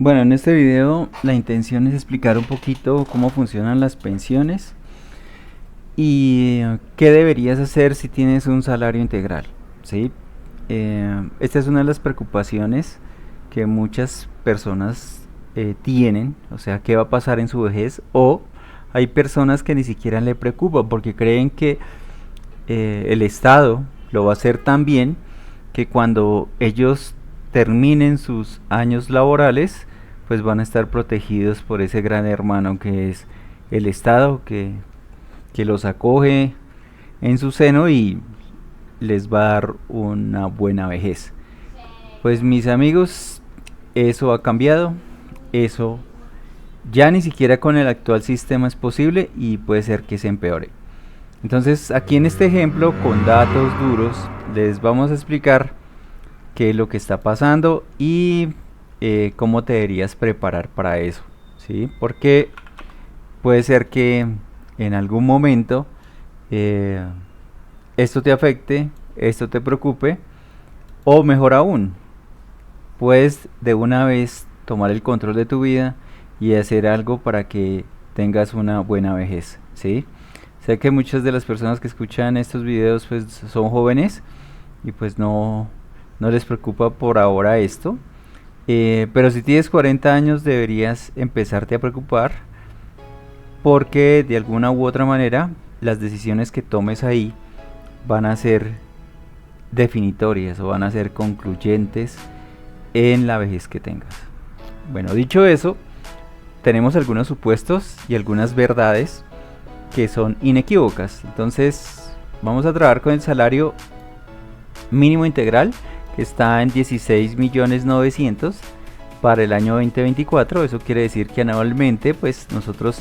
Bueno, en este video la intención es explicar un poquito cómo funcionan las pensiones y qué deberías hacer si tienes un salario integral, ¿sí? Esta es una de las preocupaciones que muchas personas tienen, o sea, qué va a pasar en su vejez, o hay personas que ni siquiera le preocupan porque creen que el Estado lo va a hacer tan bien que cuando ellos terminen sus años laborales, pues van a estar protegidos por ese gran hermano que es el Estado, que los acoge en su seno y les va a dar una buena vejez. Pues mis amigos, eso ha cambiado, eso ya ni siquiera con el actual sistema es posible y puede ser que se empeore. Entonces aquí en este ejemplo con datos duros les vamos a explicar qué es lo que está pasando y cómo te deberías preparar para eso, ¿sí? Porque puede ser que en algún momento eh, esto te afecte, esto te preocupe, o mejor aún, puedes de una vez tomar el control de tu vida y hacer algo para que tengas una buena vejez, ¿sí? Sé que muchas de las personas que escuchan estos videos pues son jóvenes y pues no les preocupa por ahora esto. Pero si tienes 40 años deberías empezarte a preocupar porque de alguna u otra manera las decisiones que tomes ahí van a ser definitorias o van a ser concluyentes en la vejez que tengas. Bueno, dicho eso, tenemos algunos supuestos y algunas verdades que son inequívocas. Entonces vamos a trabajar con el salario mínimo integral, que está en 16.900.000 para el año 2024. Eso quiere decir que anualmente pues nosotros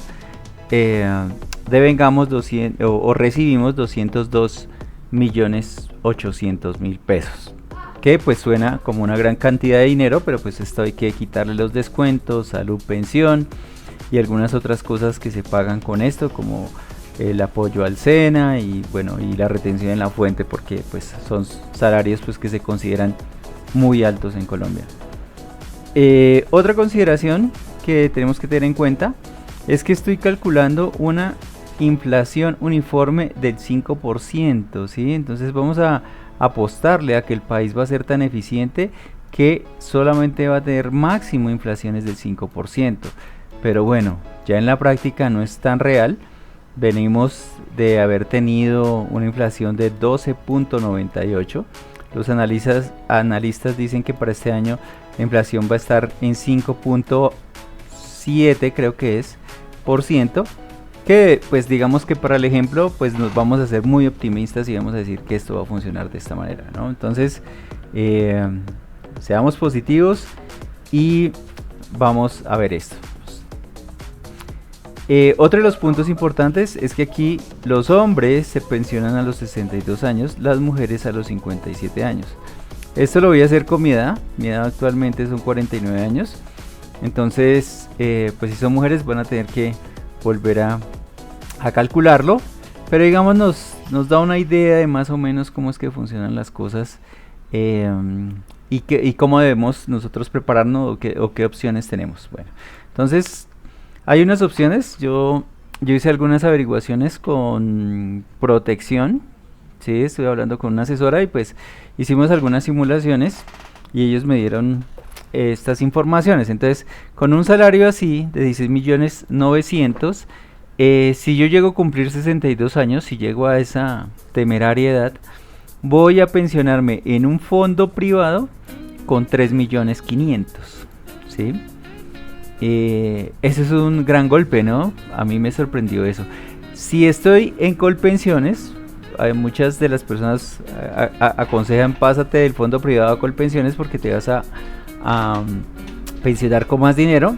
devengamos 200 o recibimos 202.800.000 pesos, que pues suena como una gran cantidad de dinero, pero pues esto hay que quitarle los descuentos, salud, pensión y algunas otras cosas que se pagan con esto, como el apoyo al SENA y bueno, y la retención en la fuente, porque pues son salarios pues que se consideran muy altos en Colombia. Otra consideración que tenemos que tener en cuenta es que estoy calculando una inflación uniforme del 5%, ¿sí? Entonces vamos a apostarle a que el país va a ser tan eficiente que solamente va a tener máximo inflaciones del 5%. Pero bueno, ya en la práctica no es tan real. Venimos de haber tenido una inflación de 12.98. Los analistas dicen que para este año la inflación va a estar en 5.7, creo que es, por ciento. Que pues digamos que para el ejemplo pues nos vamos a ser muy optimistas y vamos a decir que esto va a funcionar de esta manera, ¿no? Entonces seamos positivos y vamos a ver esto. Otro de los puntos importantes es que aquí los hombres se pensionan a los 62 años, las mujeres a los 57 años. Esto lo voy a hacer con mi edad actualmente son 49 años. Entonces, pues si son mujeres van a tener que volver a calcularlo, pero digamos nos da una idea de más o menos cómo es que funcionan las cosas y cómo debemos nosotros prepararnos o qué opciones tenemos. Bueno, entonces hay unas opciones. Yo hice algunas averiguaciones con Protección, sí, estoy hablando con una asesora y pues hicimos algunas simulaciones y ellos me dieron estas informaciones. Entonces, con un salario así de 16.900.000, si yo llego a cumplir 62 años, si llego a esa temeraria edad, voy a pensionarme en un fondo privado con 3.500.000, ¿sí? Ese es un gran golpe, ¿no? A mí me sorprendió eso. Si estoy en Colpensiones, hay muchas de las personas aconsejan pásate del fondo privado a Colpensiones porque te vas a pensionar con más dinero.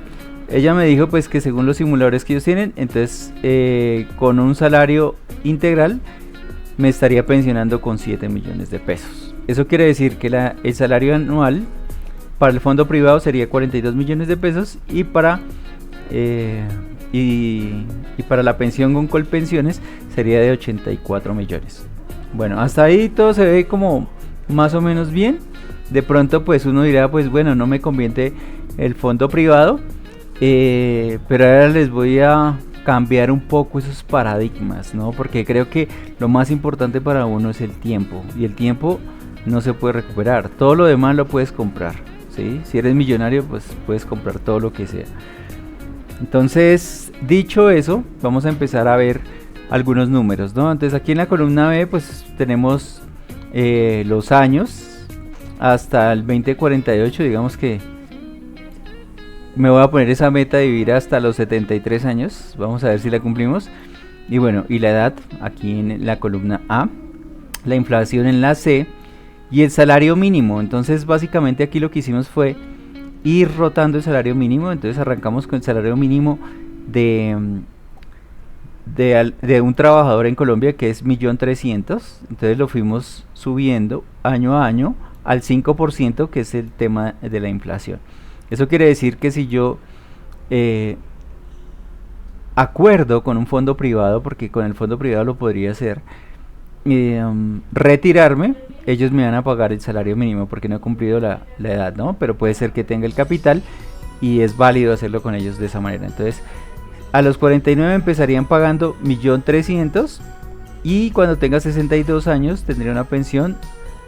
Ella me dijo pues que según los simuladores que ellos tienen, entonces con un salario integral me estaría pensionando con 7 millones de pesos. Eso quiere decir que el salario anual para el fondo privado sería 42 millones de pesos y para para la pensión con Colpensiones sería de 84 millones. Bueno, hasta ahí todo se ve como más o menos bien. De pronto pues uno dirá pues bueno, no me conviene el fondo privado, pero ahora les voy a cambiar un poco esos paradigmas, ¿no? Porque creo que lo más importante para uno es el tiempo, y el tiempo no se puede recuperar. Todo lo demás lo puedes comprar, ¿sí? Si eres millonario, pues puedes comprar todo lo que sea. Entonces, dicho eso, vamos a empezar a ver algunos números, ¿no? Entonces aquí en la columna B pues tenemos los años hasta el 2048. Digamos que me voy a poner esa meta de vivir hasta los 73 años. Vamos a ver si la cumplimos. Y bueno, y la edad aquí en la columna A, la inflación en la C y el salario mínimo. Entonces básicamente aquí lo que hicimos fue ir rotando el salario mínimo. Entonces arrancamos con el salario mínimo de un trabajador en Colombia, que es 1.300.000. Entonces lo fuimos subiendo año a año al 5%, que es el tema de la inflación. Eso quiere decir que si yo acuerdo con un fondo privado, porque con el fondo privado lo podría hacer, retirarme, ellos me van a pagar el salario mínimo porque no he cumplido la edad, ¿no? Pero puede ser que tenga el capital y es válido hacerlo con ellos de esa manera. Entonces a los 49 empezarían pagando 1.300.000, y cuando tenga 62 años tendría una pensión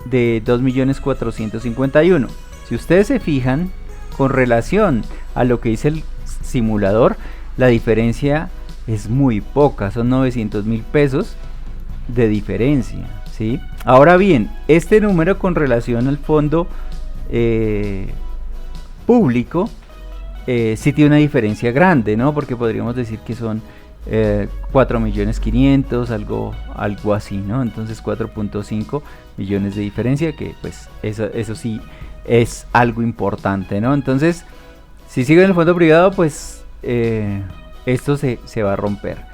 de 2.451.000. Si ustedes se fijan, con relación a lo que dice el simulador, la diferencia es muy poca, son 900.000 pesos de diferencia, ¿sí? Ahora bien, este número con relación al fondo público sí tiene una diferencia grande, ¿no? Porque podríamos decir que son 4.500.000, algo así, ¿no? Entonces 4.5 millones de diferencia, que pues eso sí es algo importante, ¿no? Entonces, si sigo en el fondo privado, pues esto se va a romper.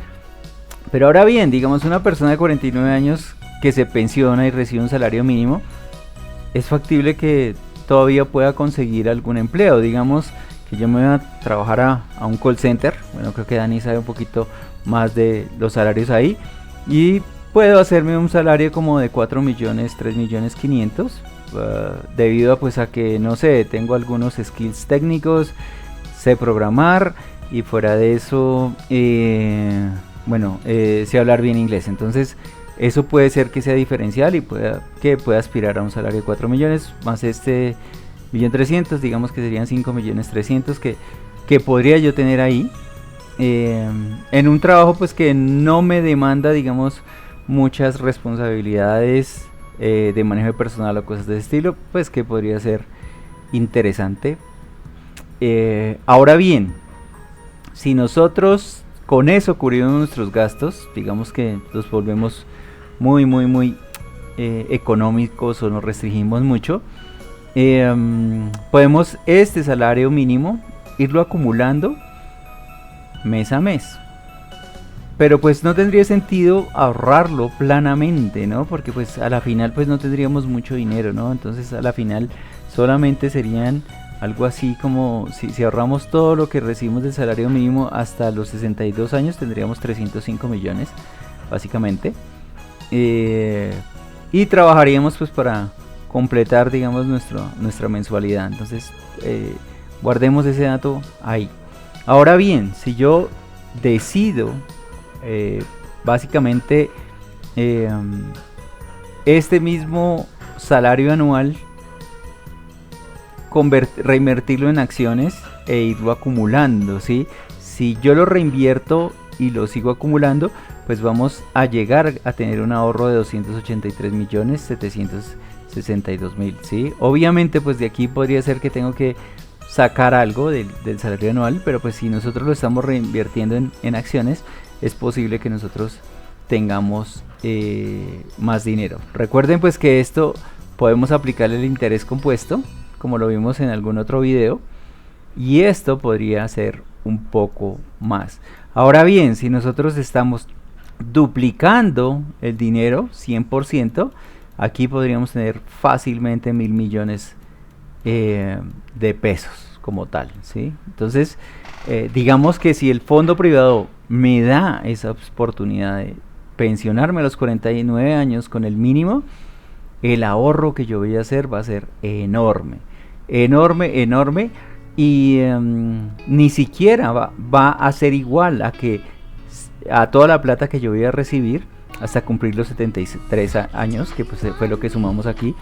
Pero ahora bien, digamos, una persona de 49 años que se pensiona y recibe un salario mínimo, es factible que todavía pueda conseguir algún empleo. Digamos que yo me voy a trabajar a un call center. Bueno, creo que Dani sabe un poquito más de los salarios ahí, y puedo hacerme un salario como de 4 millones, 3.500.000, debido a, pues, a que, no sé, tengo algunos skills técnicos, sé programar, y fuera de eso, sé hablar bien inglés. Entonces eso puede ser que sea diferencial y pueda aspirar a un salario de 4 millones más este 1.300.000, digamos que serían 5.300.000 que podría yo tener ahí, en un trabajo pues que no me demanda, digamos, muchas responsabilidades de manejo de personal o cosas de ese estilo, pues que podría ser interesante. Ahora bien, si nosotros con eso cubrimos nuestros gastos, digamos que los volvemos muy económicos o nos restringimos mucho, podemos este salario mínimo irlo acumulando mes a mes. Pero pues no tendría sentido ahorrarlo planamente, ¿no? Porque pues a la final pues no tendríamos mucho dinero, ¿no? Entonces a la final solamente serían algo así como si ahorramos todo lo que recibimos del salario mínimo hasta los 62 años, tendríamos 305 millones básicamente, y trabajaríamos pues para completar, digamos, nuestra mensualidad. Entonces guardemos ese dato ahí. Ahora bien, si yo decido básicamente este mismo salario anual reinvertirlo en acciones e irlo acumulando, ¿sí? Si yo lo reinvierto y lo sigo acumulando, pues vamos a llegar a tener un ahorro de 283.762.000, ¿sí? Obviamente pues de aquí podría ser que tengo que sacar algo del salario anual, pero pues si nosotros lo estamos reinvirtiendo en acciones, es posible que nosotros tengamos más dinero. Recuerden pues que esto podemos aplicarle el interés compuesto, como lo vimos en algún otro video, y esto podría ser un poco más. Ahora bien, si nosotros estamos duplicando el dinero 100%, aquí podríamos tener fácilmente 1.000 millones de pesos como tal, ¿sí? Entonces digamos que si el fondo privado me da esa oportunidad de pensionarme a los 49 años con el mínimo, el ahorro que yo voy a hacer va a ser enorme, y ni siquiera va a ser igual a toda la plata que yo voy a recibir hasta cumplir los 73 años, que pues fue lo que sumamos aquí,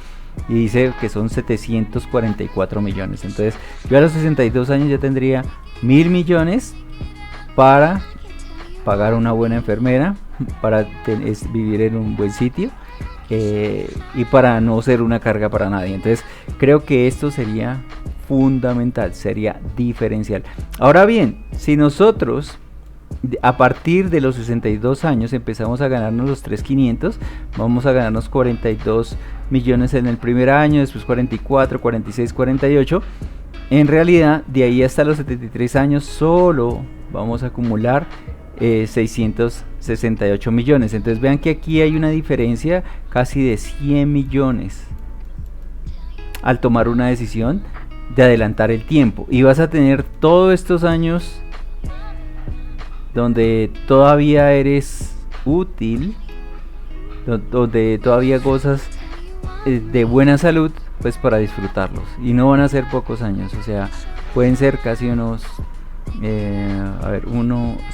y dice que son 744 millones. Entonces yo a los 62 años ya tendría 1.000 millones para pagar una buena enfermera, para vivir en un buen sitio, y para no ser una carga para nadie. Entonces creo que esto sería fundamental, sería diferencial. Ahora bien, si nosotros a partir de los 62 años empezamos a ganarnos los 3.500, vamos a ganarnos 42 millones en el primer año, después 44, 46, 48. En realidad, de ahí hasta los 73 años solo vamos a acumular 668 millones. Entonces vean que aquí hay una diferencia casi de 100 millones al tomar una decisión de adelantar el tiempo. Y vas a tener todos estos años donde todavía eres útil, donde todavía gozas de buena salud, pues para disfrutarlos. Y no van a ser pocos años, o sea, pueden ser casi unos,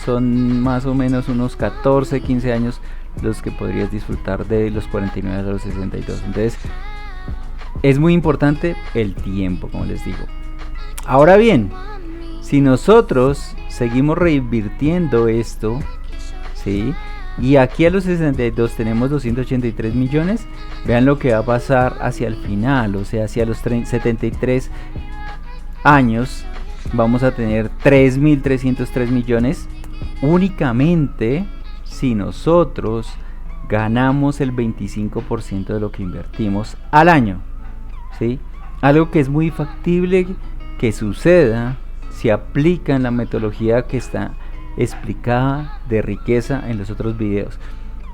son más o menos unos 14, 15 años los que podrías disfrutar de los 49 a los 62. Entonces, es muy importante el tiempo, como les digo. Ahora bien, si nosotros seguimos reinvirtiendo esto, ¿sí? Y aquí a los 62 tenemos 283 millones, vean lo que va a pasar hacia el final, o sea, hacia los 73 años vamos a tener 3.303 millones únicamente si nosotros ganamos el 25% de lo que invertimos al año, ¿sí? Algo que es muy factible que suceda si aplican la metodología que está explicada de riqueza en los otros videos.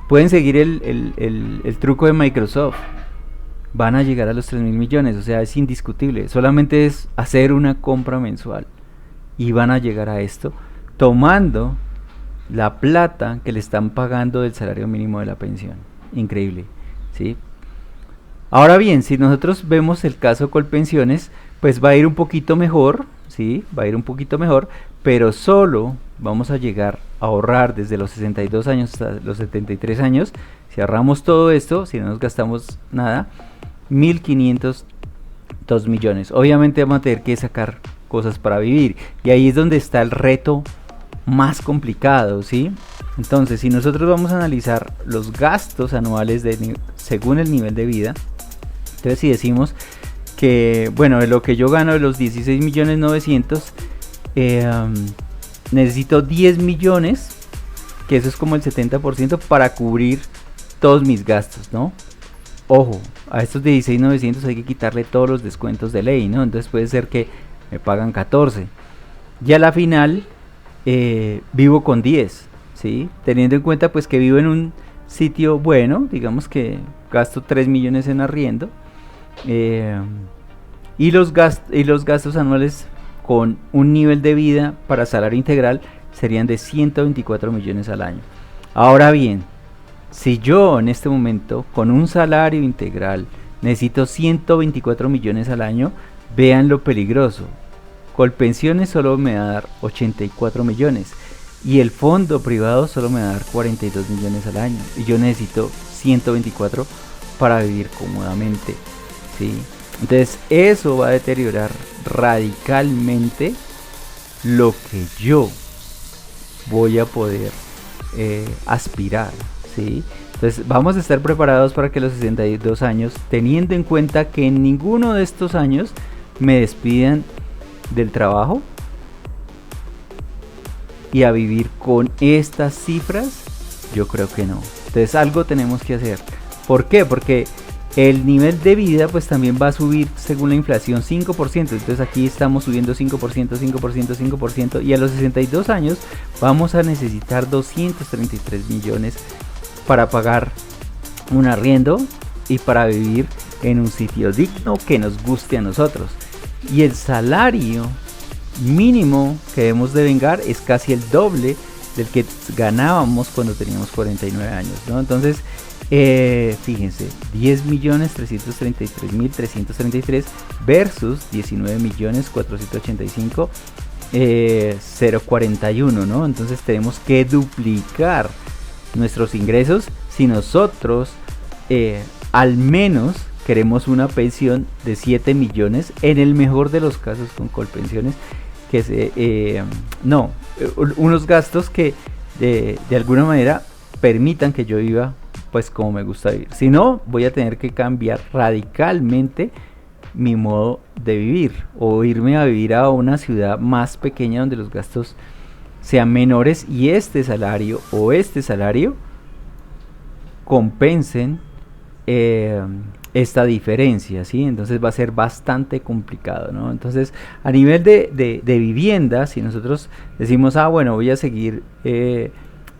Pueden seguir el truco de Microsoft, van a llegar a los 3.000 millones, o sea, es indiscutible, solamente es hacer una compra mensual y van a llegar a esto tomando la plata que le están pagando del salario mínimo de la pensión. Increíble, ¿sí? Ahora bien, si nosotros vemos el caso Colpensiones, pues va a ir un poquito mejor, ¿sí? Va a ir un poquito mejor, pero solo vamos a llegar a ahorrar desde los 62 años hasta los 73 años. Si ahorramos todo esto, si no nos gastamos nada, 1.502 millones. Obviamente vamos a tener que sacar cosas para vivir, y ahí es donde está el reto más complicado, ¿sí? Entonces, si nosotros vamos a analizar los gastos anuales según el nivel de vida, entonces si decimos que, bueno, de lo que yo gano de los 16.900.000, necesito 10 millones, que eso es como el 70% para cubrir todos mis gastos, ¿no? Ojo, a estos 16.900 hay que quitarle todos los descuentos de ley, ¿no? Entonces puede ser que me pagan 14. Y a la final vivo con 10, ¿sí? Teniendo en cuenta pues que vivo en un sitio bueno, digamos que gasto 3 millones en arriendo, y los gastos anuales con un nivel de vida para salario integral serían de 124 millones al año. Ahora bien, si yo en este momento con un salario integral necesito 124 millones al año, vean lo peligroso. Colpensiones solo me va a dar 84 millones y el fondo privado solo me va a dar 42 millones al año, y yo necesito 124 para vivir cómodamente, ¿sí? Entonces eso va a deteriorar radicalmente lo que yo voy a poder aspirar, ¿sí? Entonces vamos a estar preparados para que los 62 años, teniendo en cuenta que en ninguno de estos años me despidan del trabajo, y a vivir con estas cifras, yo creo que no. Entonces algo tenemos que hacer. ¿Por qué? Porque el nivel de vida pues también va a subir según la inflación 5%. Entonces aquí estamos subiendo 5%, 5%, 5%, y a los 62 años vamos a necesitar 233 millones para pagar un arriendo y para vivir en un sitio digno que nos guste a nosotros. Y el salario mínimo que debemos de vengar es casi el doble del que ganábamos cuando teníamos 49 años, ¿no? Entonces Fíjense, 10.333.333 versus 19.485.041, ¿no? Entonces tenemos que duplicar nuestros ingresos si nosotros al menos queremos una pensión de 7 millones, en el mejor de los casos con Colpensiones, que unos gastos que de alguna manera permitan que yo viva pues como me gusta vivir. Si no, voy a tener que cambiar radicalmente mi modo de vivir o irme a vivir a una ciudad más pequeña donde los gastos sean menores y este salario compensen esta diferencia, ¿sí? Entonces va a ser bastante complicado, ¿no? Entonces, a nivel de vivienda, si nosotros decimos, bueno, voy a seguir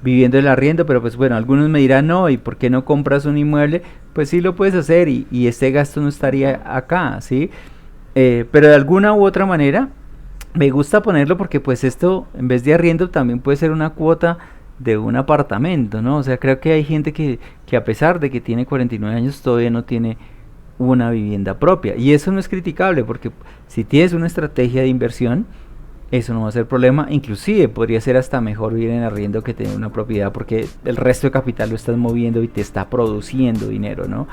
viviendo el arriendo, pero pues bueno, algunos me dirán, no, ¿y por qué no compras un inmueble? Pues sí lo puedes hacer y este gasto no estaría acá, ¿sí? Pero de alguna u otra manera, me gusta ponerlo porque pues esto, en vez de arriendo, también puede ser una cuota de un apartamento, ¿no? O sea, creo que hay gente que a pesar de que tiene 49 años todavía no tiene una vivienda propia. Y eso no es criticable porque si tienes una estrategia de inversión, eso no va a ser problema. Inclusive podría ser hasta mejor vivir en arriendo que tener una propiedad porque el resto de capital lo estás moviendo y te está produciendo dinero, ¿no?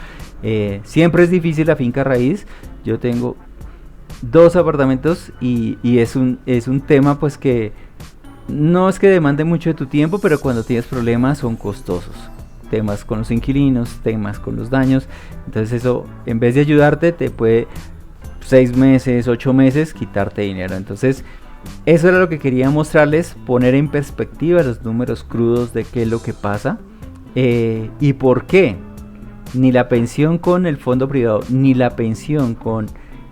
Siempre es difícil la finca raíz. Yo tengo 2 apartamentos y es un tema pues que no es que demande mucho de tu tiempo, pero cuando tienes problemas son costosos. Temas con los inquilinos, temas con los daños. Entonces eso, en vez de ayudarte, te puede 6 meses, 8 meses quitarte dinero. Entonces eso era lo que quería mostrarles, poner en perspectiva los números crudos de qué es lo que pasa y por qué ni la pensión con el fondo privado ni la pensión con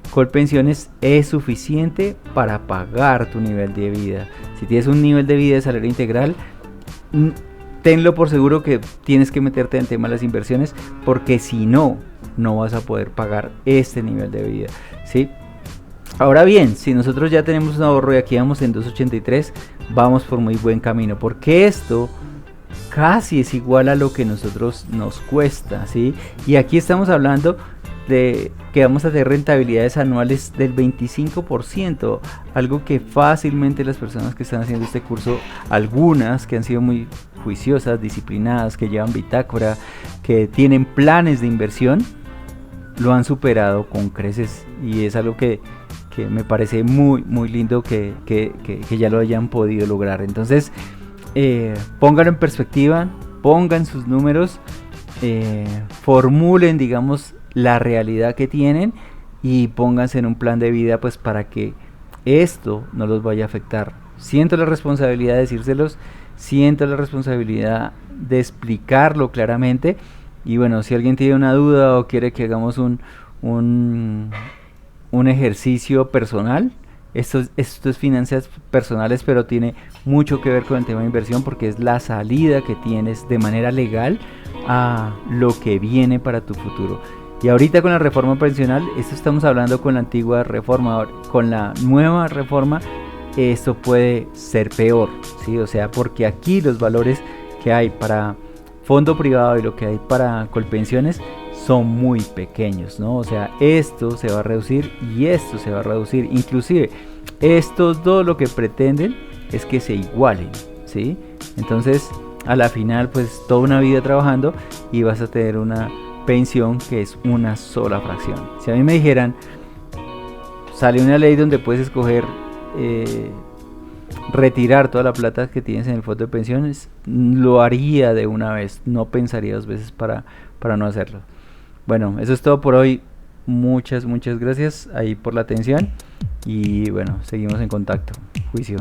Colpensiones es suficiente para pagar tu nivel de vida. Si tienes un nivel de vida de salario integral, tenlo por seguro que tienes que meterte en el tema de las inversiones, porque si no, no vas a poder pagar este nivel de vida, ¿sí? Ahora bien, si nosotros ya tenemos un ahorro y aquí vamos en 283, vamos por muy buen camino, porque esto casi es igual a lo que nosotros nos cuesta, ¿sí? Y aquí estamos hablando de que vamos a tener rentabilidades anuales del 25%, algo que fácilmente las personas que están haciendo este curso, algunas que han sido muy juiciosas, disciplinadas, que llevan bitácora, que tienen planes de inversión, lo han superado con creces y es algo que me parece muy muy lindo que ya lo hayan podido lograr. Entonces pónganlo en perspectiva, pongan sus números, formulen digamos la realidad que tienen y pónganse en un plan de vida pues para que esto no los vaya a afectar. Siento la responsabilidad de decírselos, siento la responsabilidad de explicarlo claramente y bueno, si alguien tiene una duda o quiere que hagamos un ejercicio personal, esto es finanzas personales, pero tiene mucho que ver con el tema de inversión porque es la salida que tienes de manera legal a lo que viene para tu futuro. Y ahorita con la reforma pensional, esto estamos hablando con la antigua reforma, con la nueva reforma, esto puede ser peor, ¿sí? O sea, porque aquí los valores que hay para fondo privado y lo que hay para Colpensiones son muy pequeños, ¿no? O sea, esto se va a reducir y esto se va a reducir. Inclusive, estos dos lo que pretenden es que se igualen, ¿sí? Entonces, a la final, pues, toda una vida trabajando y vas a tener una pensión que es una sola fracción. Si a mí me dijeran, sale una ley donde puedes escoger retirar toda la plata que tienes en el fondo de pensiones, lo haría de una vez, no pensaría 2 veces para no hacerlo. Bueno, eso es todo por hoy. Muchas gracias ahí por la atención y bueno, seguimos en contacto. Juicio.